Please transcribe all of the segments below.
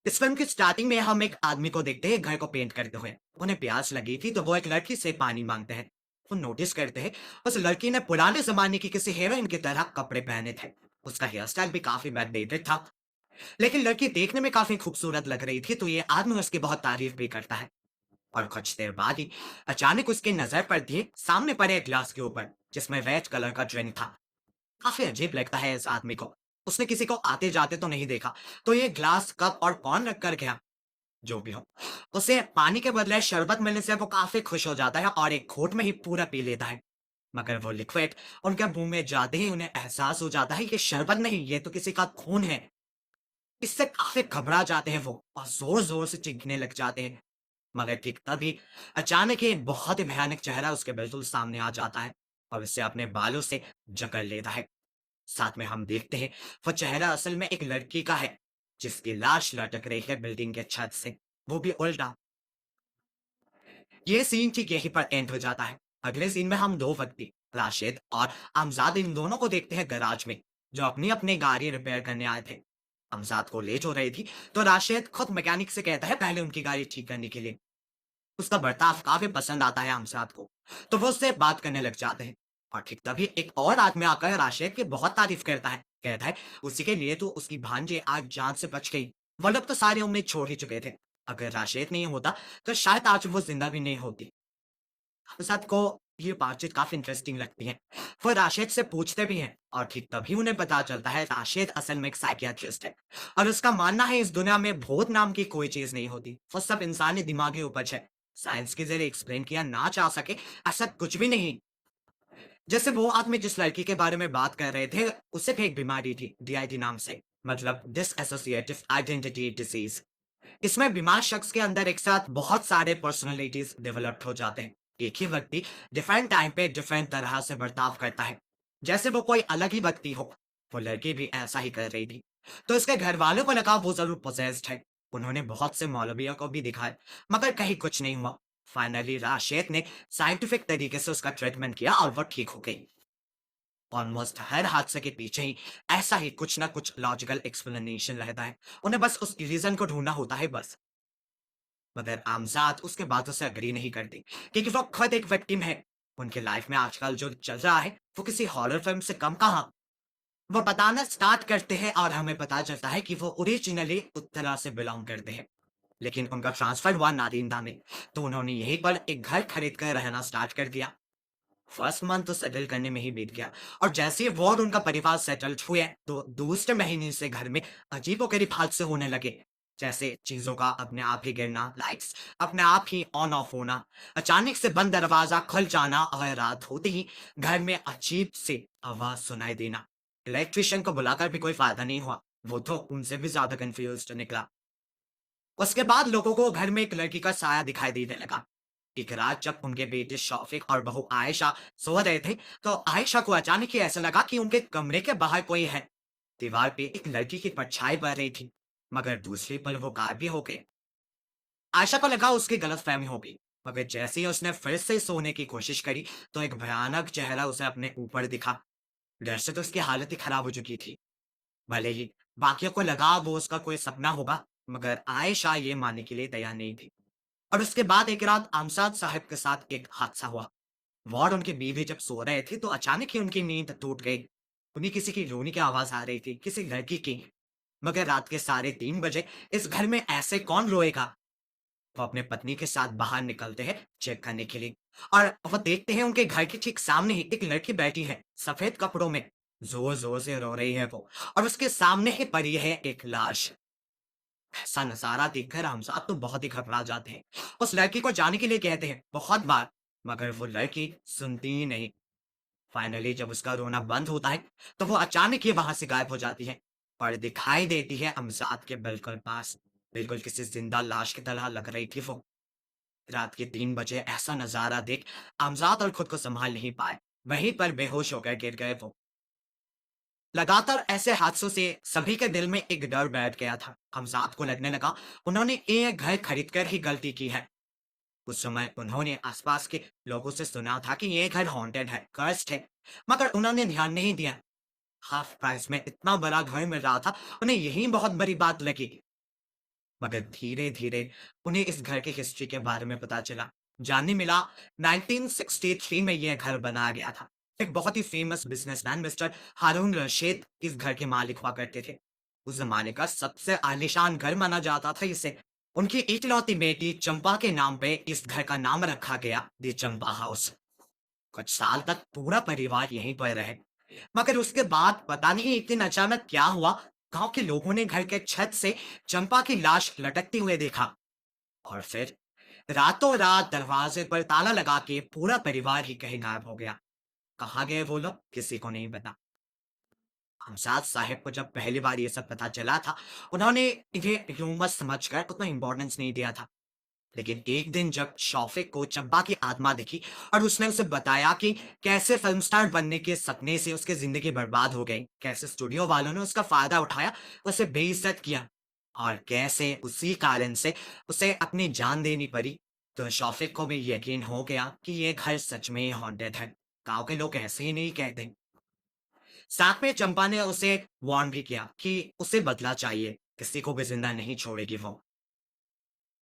इस फिल्म की स्टार्टिंग में हम एक आदमी को देखते हैं घर को पेंट करते हुए। उन्हें प्यास लगी थी तो वो एक लड़की से पानी मांगते हैं। वो नोटिस करते हैं उस लड़की ने पुराने जमाने की किसी हीरोइन की तरह कपड़े पहने थे। उसका हेयर स्टाइल भी काफी बैकडेटेड था, लेकिन लड़की देखने में काफी खूबसूरत लग रही थी, तो ये आदमी उसकी बहुत तारीफ भी करता है। और कुछ देर बाद ही अचानक उसकी नजर पड़ती है सामने पड़े एक ग्लास के ऊपर, जिसमें रेड कलर का ड्रिंक था। काफी अजीब लगता है इस आदमी को। उसने किसी को आते जाते तो नहीं देखा, तो ये ग्लास कब और कौन रख कर गया? जो भी हो, उसे पानी के बदले शरबत मिलने से वो काफी खुश हो जाता है और एक घूंट में ही पूरा पी लेता है। मगर वो लिक्विड उनके मुंह में जाते ही उन्हें एहसास हो जाता है कि शरबत नहीं, ये तो किसी का खून है। इससे काफी घबरा जाते हैं वो और जोर जोर से चीखने लग जाते हैं। मगर ठीक तभी अचानक ही एक बहुत ही भयानक चेहरा उसके बिल्कुल सामने आ जाता है और उसे अपने बालों से जकड़ लेता है। साथ में हम देखते हैं वो चेहरा असल में एक लड़की का है, जिसकी लाश लटक रही है बिल्डिंग के छत से, वो भी उल्टा। ये सीन ठीक यहीं पर एंड हो जाता है। अगले सीन में हम दो व्यक्ति, राशिद और अमजाद, इन दोनों को देखते हैं गैराज में, जो अपनी अपनी गाड़ी रिपेयर करने आए थे। अमजाद को लेट हो रही थी, तो राशिद खुद मैकेनिक से कहता है पहले उनकी गाड़ी ठीक करने के लिए। उसका बर्ताव काफी पसंद आता है अमजद को, तो वो उससे बात करने लग जाते हैं। और ठीक तभी एक और आदमी आकर राशिद की बहुत तारीफ करता है, कहता है उसी के लिए तो उसकी भांजे आज जान से बच गई। वो लोग तो सारे उम्मीद छोड़ ही चुके थे। अगर राशिद नहीं होता तो शायद आज वो जिंदा भी नहीं होती। अमजद को ये बातचीत काफी इंटरेस्टिंग लगती है। वो राशिद से पूछते भी हैं और ठीक तभी उन्हें पता चलता है राशिद असल में एक साइकियाट्रिस्ट है और उसका मानना है इस दुनिया में भूत नाम की कोई चीज नहीं होती, वो सब इंसानी दिमागी उपज है। साइंस के जरिए एक्सप्लेन किया ना जा सके ऐसा कुछ भी नहीं। जैसे वो आदमी जिस लड़की के बारे में बात कर रहे थे, उसे भी एक बीमारी थी डीआईडी नाम से, मतलब डिसएसोसिएटिव आइडेंटिटी डिसीज। इसमें बीमार शख्स के अंदर एक साथ बहुत सारे पर्सनालिटीज डेवलप हो जाते हैं। एक ही व्यक्ति डिफरेंट टाइम पे डिफरेंट तरह से बर्ताव करता है, जैसे वो कोई अलग ही व्यक्ति हो। वो लड़की भी ऐसा ही कर रही थी, तो इसके घर वालों को लगा वो जरूर पोजेस्ड है। उन्होंने बहुत से मौलवियों को भी दिखाए, मगर कहीं कुछ नहीं हुआ। फाइनली राशिद ने साइंटिफिक तरीके से उसका ट्रीटमेंट किया और वो ठीक हो गई। ऑलमोस्ट हर हादसे के पीछे ही ऐसा ही कुछ ना कुछ लॉजिकल एक्सप्लेनेशन रहता है। उन्हें बस उस रीजन को ढूंढना होता है बस। मगर आमजाद उसके बातों से अग्री नहीं करती, क्योंकि वो खुद एक विक्टिम है। उनकी लाइफ में आजकल जो चल रहा है वो किसी हॉरर फिल्म से कम कहाँ। वो बताना स्टार्ट करते हैं और हमें पता चलता है कि वो ओरिजिनली उत्तरा से बिलोंग करते हैं, लेकिन उनका ट्रांसफर हुआ नारिंदा में, तो उन्होंने यहीं पर एक घर खरीद कर रहना स्टार्ट कर दिया। फर्स्ट मंथ तो सेटल करने में ही बीत गया, और जैसे ही वो और उनका परिवार सेटल्ड हुए तो दूसरे महीने से घर में अजीबोगरीब हादसे होने लगे। जैसे चीजों का अपने आप ही गिरना, लाइट्स अपने आप ही ऑन ऑफ होना, अचानक से बंद दरवाजा खुल जाना और रात होते ही घर में अजीब सी आवाज सुनाई देना। इलेक्ट्रिशियन को बुलाकर भी कोई फायदा नहीं हुआ, वो तो उनसे भी ज्यादा कंफ्यूज निकला। उसके बाद लोगों को घर में एक लड़की का साया दिखाई देने लगा। एक रात जब उनके बेटे शौफिक और बहू आयशा सो रहे थे, तो आयशा को अचानक ही ऐसा लगा कि उनके कमरे के बाहर कोई है। दीवार पे एक लड़की की परछाई पड़ रही थी, मगर दूसरी पल वो गायब भी हो गए। आयशा को लगा उसकी गलतफहमी हो गई, मगर जैसे ही उसने फिर से सोने की कोशिश करी, तो एक भयानक चेहरा उसे अपने ऊपर दिखा। डर से तो उसकी हालत ही खराब हो चुकी थी। भले ही बाकियों को लगा वो उसका कोई सपना होगा, मगर आयशा ये मानने के लिए तैयार नहीं थी। और उसके बाद एक रात आमसाद साहब के साथ एक हादसा हुआ। वो और उनकी बीवी जब सो रहे थे तो अचानक ही उनकी नींद टूट गई। उन्हें किसी की रोने की आवाज आ रही थी, किसी लड़की की। मगर रात के 3:30 बजे इस घर में ऐसे कौन रोएगा? वो अपने पत्नी के साथ बाहर निकलते हैं चेक करने के लिए, और वो देखते हैं उनके घर के ठीक सामने ही एक लड़की बैठी है सफेद कपड़ों में। जोर जोर से रो रही है वो, और उसके सामने ही पड़ी है एक लाश। ऐसा नजारा देखकर हमसाब तो बहुत ही घबरा जाते हैं। उस लड़की को जाने के लिए कहते हैं बहुत बार, मगर वो लड़की सुनती ही नहीं। फाइनली जब उसका रोना बंद होता है, तो वो अचानक ही वहां से गायब हो जाती है और दिखाई देती है अमजाद के बिल्कुल पास। बिल्कुल किसी जिंदा लाश की तरह लग रही थी वो। रात के 3 बजे ऐसा नजारा देख अमजाद और खुद को संभाल नहीं पाए, वहीं पर बेहोश होकर गिर गए वो। लगातार ऐसे हादसों से सभी के दिल में एक डर बैठ गया था। हमजाद को लगने लगा उन्होंने एक घर खरीद कर ही गलती की है। उस समय उन्होंने आसपास के लोगों से सुना था कि ये घर हॉन्टेड है, कर्स्ड है, मगर उन्होंने ध्यान नहीं दिया। हाफ प्राइस में इतना बड़ा घर मिल रहा था, उन्हें यही बहुत बड़ी बात लगी। मगर धीरे-धीरे उन्हें इस घर की हिस्ट्री के बारे में पता चला। जानने मिला 1963 में यह घर बनाया गया था। एक बहुत ही फेमस बिज़नेसमैन मिस्टर हारून रशीद इस घर के मालिक हुआ करते थे। उस ज़माने का सबसे आलीशान घर माना जाता था इसे। उनकी इकलौती बेटी चंपा के नाम पे इस घर का नाम रखा गया दी चंपा हाउस। कुछ साल तक पूरा परिवार यहीं पर रहे। मगर उसके बाद पता नहीं एक दिन अचानक क्या हुआ, गांव के लोगों ने घर के छत से चंपा की लाश लटकती हुए देखा और फिर रातों रात दरवाजे पर ताला लगा के पूरा परिवार ही कहीं गायब हो गया। कहाँ गए वो लोग किसी को नहीं पता। हमजाद साहब को जब पहली बार ये सब पता चला था, उन्होंने इन्हें ह्यूमर समझकर उतना इंपॉर्टेंस नहीं दिया था। लेकिन एक दिन जब शौफिक को चंपा की आत्मा दिखी और उसने उसे बताया कि कैसे फिल्म स्टार बनने के सपने से उसकी जिंदगी बर्बाद हो गई, कैसे स्टूडियो वालों ने उसका फायदा उठाया, उसे बेइज्जत किया और कैसे उसी कारण से उसे अपनी जान देनी पड़ी, तो शौफिक को भी यकीन हो गया कि ये घर सच में हॉन्टेड है। गांव के लोग ऐसे ही नहीं कहते। साथ में चंपा ने उसे वार्न भी किया कि उसे बदला चाहिए, किसी को भी जिंदा नहीं छोड़ेगी वो।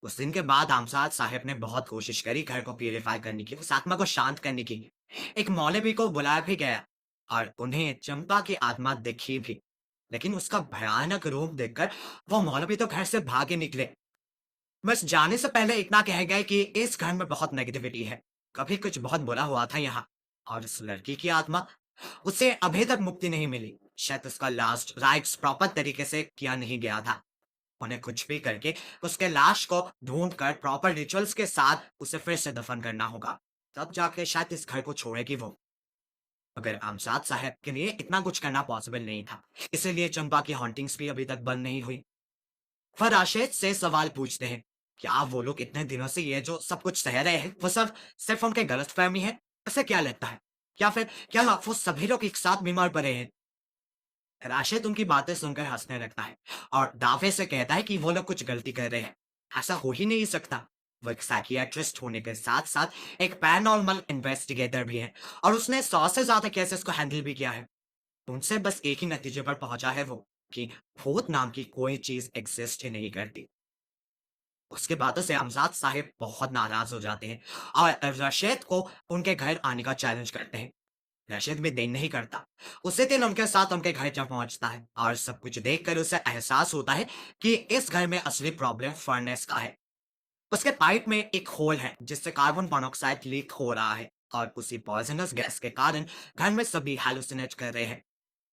उस दिन के बाद आमसाद साहब ने बहुत कोशिश करी घर को प्यूरिफाई करने की, उस आत्मा को शांत करने की। एक मौलवी को बुलाया भी गया और उन्हें चंपा की आत्मा दिखी भी। लेकिन उसका भयानक रूप देखकर वो मौलवी तो घर से भागे निकले। बस जाने से पहले इतना कह गए कि इस घर में बहुत नेगेटिविटी है, कभी कुछ बहुत बुरा हुआ था यहाँ। और उस लड़की की आत्मा, उसे अभी तक मुक्ति नहीं मिली। शायद उसका लास्ट राइट्स प्रॉपर तरीके से किया नहीं गया था। उन्हें कुछ भी करके उसके लाश को ढूंढ कर प्रॉपर रिचुअल्स के साथ उसे फिर से दफन करना होगा। तब जाके शायद इस घर को छोड़ेगी वो। मगर आमजाद साहब के लिए इतना कुछ करना पॉसिबल नहीं था, इसीलिए चंपा की हॉन्टिंग्स भी अभी तक बंद नहीं हुई। फिर राशिद से सवाल पूछते हैं, क्या वो लोग इतने दिनों से ये जो सब कुछ सह रहे हैं वो सब सिर्फ उनके गलत फहमी है? ऐसे क्या लगता है? या फिर क्या वो सभी लोग एक साथ बीमार पड़े हैं? राशिद उनकी बातें सुनकर हंसने लगता है और दावे से कहता है कि वो लोग कुछ गलती कर रहे हैं। ऐसा हो ही नहीं सकता। वो एक साइकियाट्रिस्ट होने के साथ साथ एक पैरानॉर्मल इन्वेस्टिगेटर भी है और उसने 100 से ज्यादा केसेस को हैंडल भी किया है। उनसे बस एक ही नतीजे पर पहुंचा है वो, कि भूत नाम की कोई चीज एग्जिस्ट ही नहीं करती। उसके बातों से अमजाद साहिब बहुत नाराज हो जाते हैं और रशीद को उनके घर आने का चैलेंज करते हैं। रशीद भी देर नहीं करता। उसी दिन उनके साथ उनके घर जा पहुंचता है और सब कुछ देखकर उसे एहसास होता है कि इस घर में असली प्रॉब्लम फर्नेस का है। उसके पाइप में एक होल है जिससे कार्बन मोनोऑक्साइड लीक हो रहा है और उसी पॉइजनस गैस के कारण घर में सभी हैलुसिनेट कर रहे हैं।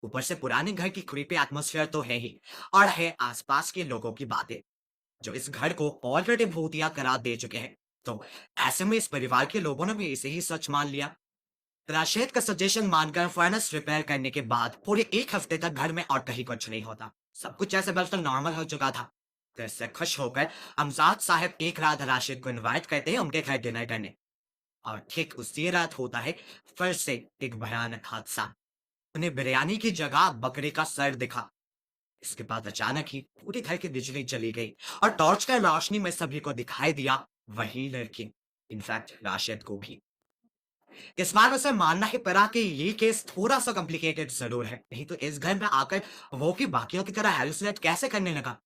ऊपर से पुराने घर की क्रीपी एटमॉस्फेयर तो है ही, और है आसपास के लोगों की बातें जो इस घर को ऑलरेडी भूतिया करार दे चुके हैं। तो ऐसे में इस परिवार के लोगों ने भी इसे ही सच मान लिया। राशिद का सजेशन मानकर फर्नेस रिपेयर करने के बाद पूरे एक हफ्ते तक घर में और कहीं कुछ नहीं होता। सब कुछ जैसे बिल्कुल नॉर्मल हो चुका था। तो इससे खुश होकर अमजाद साहब एक रात राशिद को इनवाइट करते हैं उनके घर डिनर करने। और ठीक उसी रात होता है फिर से एक भयानक हादसा। उन्हें बिरयानी की जगह बकरे का सर दिखा। इसके बाद अचानक ही पूरे घर की बिजली चली गई और टॉर्च की रोशनी में सभी को दिखाई दिया वही लड़की, इनफैक्ट राशिद को भी। इस बार उसे मानना ही पड़ा कि ये केस थोड़ा सा कॉम्प्लिकेटेड जरूर है, नहीं तो इस घर में आकर वो कि बाकियों की तरह हेलुसिनेट कैसे करने लगा।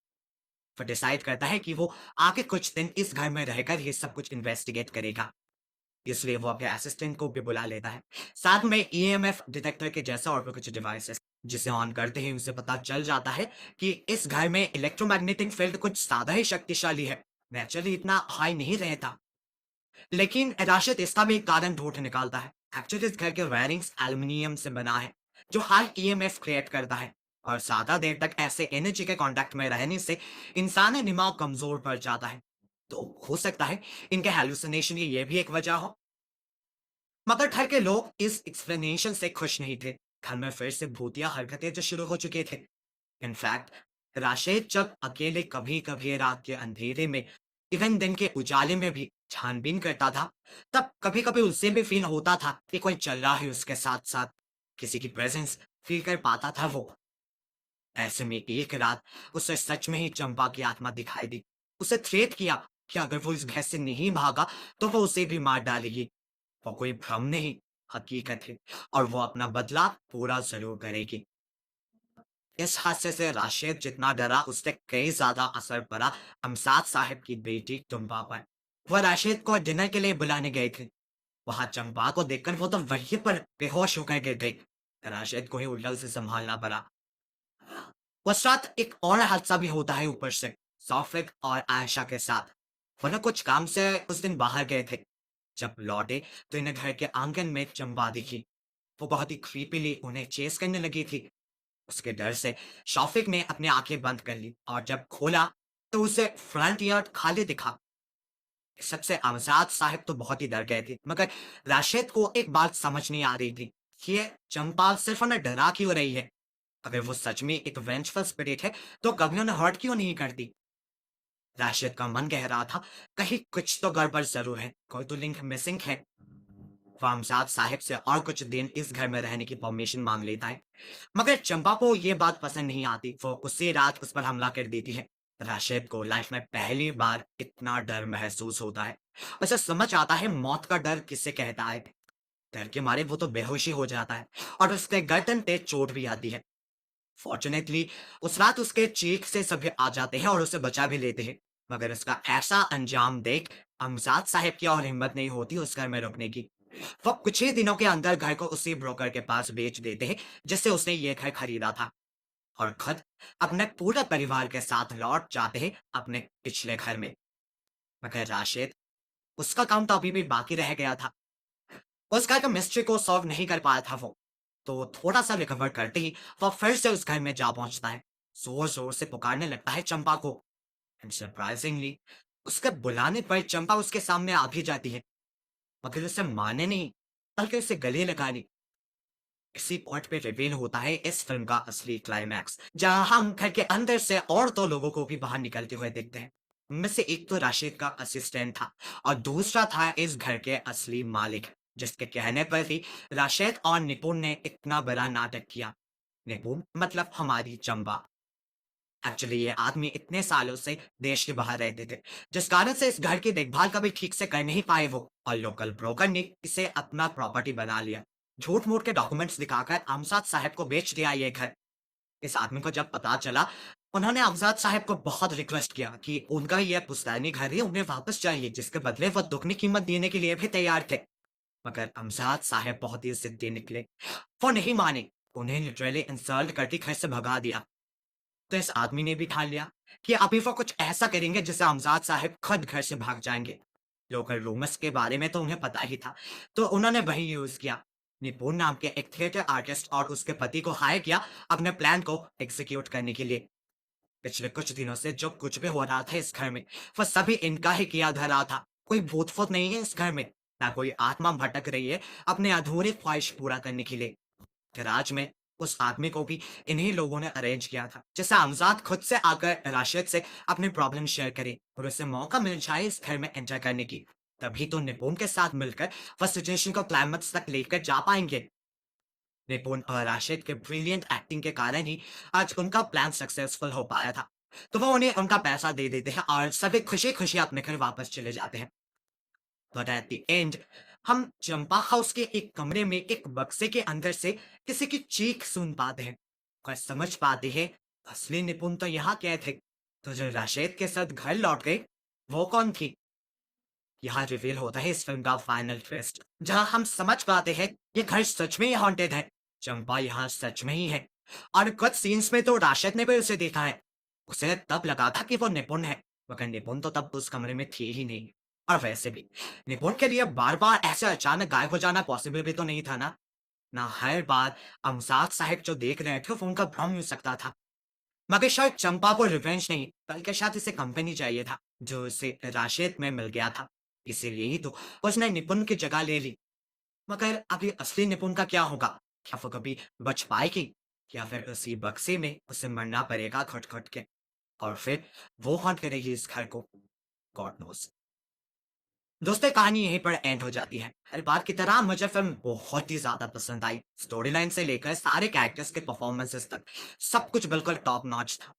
फिर डिसाइड करता है कि वो आगे कुछ दिन इस घर में रहकर ये सब कुछ इन्वेस्टिगेट करेगा। इसलिए वो अपने असिस्टेंट को भी बुला लेता है, साथ में ईएमएफ डिटेक्टर के जैसा और भी कुछ डिवाइसेस, जिसे ऑन करते ही उसे पता चल जाता है कि इस घर में इलेक्ट्रोमैग्नेटिक फील्ड कुछ ज्यादा ही शक्तिशाली है। नेचुरली इतना हाई नहीं रहता। लेकिन राशिद इसका भी एक कारण ढूंढ निकालता है। एक्चुअली इस घर के वायरिंग्स एल्युमिनियम से बना है जो हाई ईएमएफ क्रिएट करता है और ज्यादा देर तक ऐसे एनर्जी के कांटेक्ट में रहने से इंसानी दिमाग कमजोर पड़ जाता है। तो हो सकता है इनके हेलुसिनेशन की ये भी एक वजह हो। मगर घर के लोग इस एक्सप्लेनेशन से खुश नहीं थे। घर में फिर से भूतिया हरकतें जो शुरू हो चुके थे। इनफैक्ट राशिद जब अकेले कभी कभी रात के अंधेरे में, इवन दिन के उजाले में भी छानबीन करता था, तब कभी कभी उससे भी फील होता था कि कोई चल रहा है उसके साथ साथ, किसी की प्रेजेंस फील कर पाता था वो। ऐसे में एक रात उसे सच में ही चंपा की आत्मा दिखाई दी। उसे थ्रेट किया कि अगर वो इस घर से नहीं भागा तो वो उसे भी मार डालेगी। वो कोई भ्रम नहीं, हकीकत है, और वो अपना बदला पूरा जरूर करेगी। इस हादसे से राशिद जितना डरा उससे कई ज्यादा असर पड़ा अमसाद साहब की बेटी चंपा पर। वह राशिद को डिनर के लिए बुलाने गए थे। वहां चंपा को देखकर वो तो वहीं पर बेहोश होकर गिर गई। राशिद को ही उल्टा उसे संभालना पड़ा। उस रात एक और हादसा भी होता है ऊपर से, सौफिक और आयशा के साथ। वो ना कुछ काम से उस दिन बाहर गए थे। जब लौटे तो इन्हें घर के आंगन में चंपा दिखी। वो बहुत ही क्रीपीली उन्हें चेस करने लगी थी। उसके डर से शौफिक ने अपनी आंखें बंद कर ली और जब खोला तो उसे फ्रंट यार्ड खाली दिखा। सबसे आमजाद साहब तो बहुत ही डर गए थे, मगर राशिद को एक बात समझ नहीं आ रही थी कि ये चंपा सिर्फ उन्हें डरा क्यों रही है। अगर वो सच में एक वेंचफुल स्पिरिट है तो कभी उन्हें हर्ट क्यों नहीं करती। राशिद का मन कह रहा था कहीं कुछ तो गड़बड़ जरूर है, कोई तो लिंक मिसिंग है। वामजाद साहिब से और कुछ दिन इस घर में रहने की परमिशन मांग लेता है, मगर चंपा को ये बात पसंद नहीं आती। वो उसी रात उस पर हमला कर देती है। राशिद को लाइफ में पहली बार इतना डर महसूस होता है। उसे समझ आता है मौत का डर किसे कहता है। डर के मारे वो तो बेहोशी हो जाता है और उसके गर्दन पे चोट भी आती है। फॉर्चुनेटली उस रात उसके चीख से सभी आ जाते हैं और उसे बचा भी लेते हैं। मगर उसका ऐसा अंजाम देख अमजाद साहब की और हिम्मत नहीं होती उस घर में रुकने की। वो कुछ ही दिनों के अंदर घर को उसी ब्रोकर के पास बेच देते हैं जिससे उसने ये घर खरीदा था, और खुद अपने पूरे परिवार के साथ लौट जाते हैं अपने पिछले घर में। मगर राशिद, उसका काम तो अभी भी बाकी रह गया था। उस घर का मिस्ट्री को सॉल्व नहीं कर पाया था वो। तो थोड़ा सा रिकवर करते ही वो फिर से उस घर में जा पहुंचता है। जोर जोर से पुकारने लगता है चंपा को। एंड सरप्राइजिंगली उसके बुलाने पर चंपा उसके सामने आ भी जाती है, मगर उसे माने नहीं बल्कि उसे गले लगा ली। इसी पॉइंट पे रिवील होता है इस फिल्म का असली क्लाइमैक्स, जहां हम घर के अंदर से और दो लोगों को भी बाहर निकलते हुए देखते हैं। उनमें से एक तो राशिद का असिस्टेंट था और दूसरा था इस घर के असली मालिक, जिसके कहने पर ही राशिद और निपुण ने इतना बड़ा नाटक किया। निपुण मतलब हमारी चंबा। एक्चुअली ये आदमी इतने सालों से देश के बाहर रहते थे, जिस कारण से इस घर की देखभाल कभी ठीक से कर नहीं पाए वो, और लोकल ब्रोकर ने इसे अपना प्रॉपर्टी बना लिया। झूठ मूठ के डॉक्यूमेंट्स दिखाकर अमजद साहब को बेच दिया ये घर। इस आदमी को जब पता चला, उन्होंने अमजद साहब को बहुत रिक्वेस्ट किया कि उनका ये पुश्तैनी घर ही उन्हें वापस चाहिए, जिसके बदले वो दुगनी कीमत देने के लिए भी तैयार थे। मगर अमजद साहब बहुत ही जिद्दी निकले। वो नहीं माने, उन्हें लिटरली इंसल्ट करके घर से भगा दिया। तो इस आदमी ने भी ठान लिया कि अभी वो कुछ ऐसा करेंगे जिससे अमजाद साहब खुद घर से भाग जाएंगे। लोकल रूमर्स के बारे में तो उन्हें पता ही था, तो उन्होंने वही यूज किया। निपुण नाम के एक थिएटर आर्टिस्ट और उसके पति को हायर किया अपने प्लान को एग्जीक्यूट करने के लिए। पिछले कुछ दिनों से जो कुछ भी हो रहा था इस घर में, वह सभी इनका ही किया धरा था। कोई भूत फूत नहीं है इस घर में, ना कोई आत्मा भटक रही है अपने अधूरे ख्वाहिश पूरा करने के लिए। गैराज में उस आदमी को भी इन्हीं लोगों ने अरेंज किया था, जिससे अमजाद खुद से आकर राशिद से अपनी प्रॉब्लम शेयर करे और उसे मौका मिल जाए इस घर में एंटर करने की। तभी तो निपुण के साथ मिलकर वह सिचुएशन को क्लाइमेक्स तक लेकर जा पाएंगे। निपुण और राशिद के ब्रिलियंट एक्टिंग के कारण ही आज उनका प्लान सक्सेसफुल हो पाया था। तो वो उन्हें उनका पैसा दे देते हैं और सभी खुशी खुशी अपने घर वापस चले जाते हैं। बट एट द एंड हम चंपा हाउस के एक कमरे में एक बक्से के अंदर से किसी की चीख सुन पाते हैं और समझ पाते हैं असली निपुण तो यहाँ क्या थे। तो जो राशिद के साथ घर लौट गए, वो कौन थी। यहाँ रिवील होता है इस फिल्म का फाइनल ट्विस्ट, जहां हम समझ पाते हैं ये घर सच में ही हॉन्टेड है। चंपा यहाँ सच में ही है, और कुछ सीन्स में तो राशिद ने भी उसे देखा है। उसे तब लगा था कि वो निपुण है, मगर निपुण तो तब उस कमरे में थी ही नहीं। और वैसे भी निपुण के लिए बार बार ऐसे अचानक गायब हो जाना पॉसिबल भी तो नहीं था ना। ना हर बार अमजाद साहब जो देख रहे थे वो उनका भ्रम हो सकता था। मगर शायद चंपा को रिवेंज नहीं बल्कि शायद इसे कंपनी चाहिए था, जो उसे राशिद में मिल गया था। इसीलिए ही तो उसने निपुण की जगह ले ली। मगर अभी असली निपुण का क्या होगा। क्या वो कभी बच पाएगी, या फिर उसी बक्से में उसे मरना पड़ेगा घुट घुट के, और फिर वो हॉन्ट करेगी इस घर को। God knows. दोस्तों, कहानी यहीं पर एंड हो जाती है। हर बार की तरह मुझे फिल्म बहुत ही ज्यादा पसंद आई। स्टोरी लाइन से लेकर सारे कैरेक्टर्स के परफॉर्मेंसेस तक सब कुछ बिल्कुल टॉप नॉच था।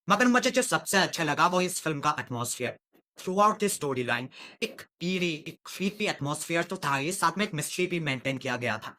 मगर मुझे जो सबसे अच्छा लगा वो इस फिल्म का atmosphere. Through out this story line एक eerie, एक creepy एटमॉस्फेयर तो था ही, साथ में एक मिस्ट्री भी मेंटेन किया गया था।